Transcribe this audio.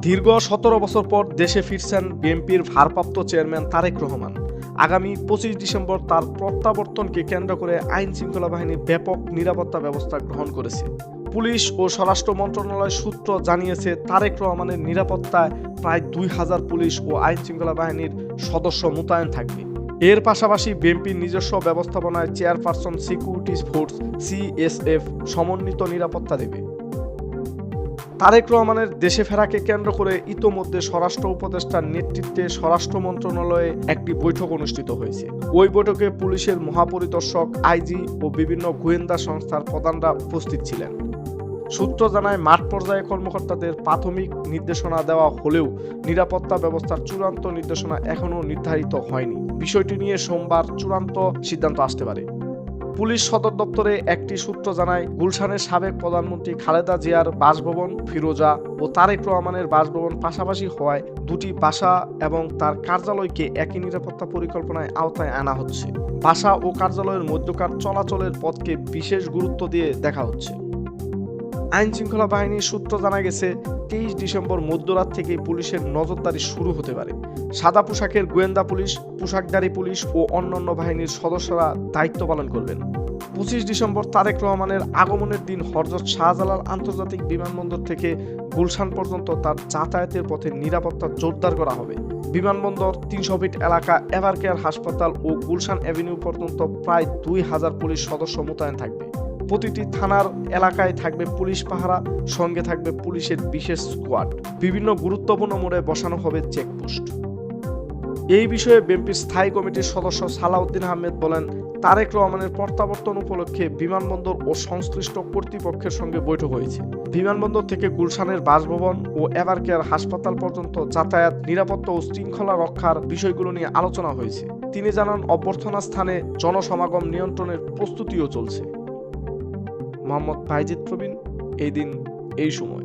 দীর্ঘ 17 বছর পর দেশে ফিরছেন বিএনপির ভারপ্রাপ্ত চেয়ারম্যান তারেক রহমান। আগামী 25 ডিসেম্বর তার প্রত্যাবর্তনকে কেন্দ্র করে আইন শৃঙ্খলা বাহিনী ব্যাপক নিরাপত্তা ব্যবস্থা গ্রহণ করেছে। পুলিশ ও স্বরাষ্ট্র মন্ত্রণালয় সূত্র জানিয়েছে, তারেক রহমানের নিরাপত্তায় প্রায় 2000 পুলিশ ও আইন শৃঙ্খলা বাহিনীর সদস্য মোতায়েন থাকবে। এর পাশাপাশি বিএনপির নিজস্ব ব্যবস্থাপনায় চেয়ারপারসন সিকিউরিটি ফোর্স CSF সমন্বিত নিরাপত্তা দেবে। তারেক রহমানের দেশে ফেরাকে কেন্দ্র করে ইতোমধ্যে স্বরাষ্ট্র উপদেষ্টার নেতৃত্বে স্বরাষ্ট্র মন্ত্রণালয়ে একটি বৈঠক অনুষ্ঠিত হয়েছে। ওই বৈঠকে পুলিশের মহাপরিদর্শক, আইজি ও বিভিন্ন গোয়েন্দা সংস্থার প্রধানরা উপস্থিত ছিলেন। সূত্র জানায়, মাঠ পর্যায়ে কর্মকর্তাদের প্রাথমিক নির্দেশনা দেওয়া হলেও নিরাপত্তা ব্যবস্থার চূড়ান্ত নির্দেশনা এখনও নির্ধারিত হয়নি। বিষয়টি নিয়ে সোমবার চূড়ান্ত সিদ্ধান্ত আসতে পারে। পুলিশ সদর দপ্তরে একটি সূত্র জানায়, গুলশানের সাবেক প্রধানমন্ত্রী খালেদা জিয়ার বাসভবন, ফিরোজা ও তারেক রহমানের বাসভবন পাশাপাশি হওয়ায় দুটি বাসা এবং তার কার্যালয়কে একই নিরাপত্তা পরিকল্পনায় আওতায় আনা হচ্ছে। বাসা ও কার্যালয়ের মধ্যকার চলাচলের পথকে বিশেষ গুরুত্ব দিয়ে দেখা হচ্ছে। আইন শৃঙ্খলা বাহিনীর সূত্র জানা গেছে, 23 ডিসেম্বর মধ্যরাত থেকে পুলিশের নজরদারি শুরু হতে পারে। সাদা পোশাকের গোয়েন্দা পুলিশ, পোশাকধারী পুলিশ ও অন্যান্য বাহিনীর সদস্যরা দায়িত্ব পালন করবেন। 25 ডিসেম্বর তারেক রহমানের আগমনের দিন হযরত শাহজালাল আন্তর্জাতিক বিমানবন্দর থেকে গুলশান পর্যন্ত তার যাতায়াতের পথে নিরাপত্তা জোরদার করা হবে। বিমানবন্দর, 300 ফিট এলাকা, এভারকেয়ার হাসপাতাল ও গুলশান অ্যাভিনিউ পর্যন্ত প্রায় 2000 পুলিশ সদস্য মোতায়েন থাকবে। প্রতিটি থানার এলাকায় থাকবে পুলিশ পাহারা, সঙ্গে থাকবে পুলিশের বিশেষ স্কোয়াড। বিভিন্ন গুরুত্বপূর্ণ মোড়ে বসানো হবে চেকপোস্ট। এই বিষয়ে বিএনপির স্থায়ী কমিটির সদস্য সালাউদ্দিন আহমেদ বলেন, তারেক রহমানের প্রত্যাবর্তন উপলক্ষে বিমানবন্দর ও সংশ্লিষ্ট কর্তৃপক্ষের সঙ্গে বৈঠক হয়েছে। বিমানবন্দর থেকে গুলশানের বাসভবন ও এভারকেয়ার হাসপাতাল পর্যন্ত যাতায়াত, নিরাপত্তা ও শৃঙ্খলা রক্ষার বিষয়গুলো নিয়ে আলোচনা হয়েছে। তিনি জানান, অভ্যর্থনা স্থানে জনসমাগম নিয়ন্ত্রণের প্রস্তুতিও চলছে। মোহাম্মদ বাইজিদ প্রবীণ, এই দিন এই সময়।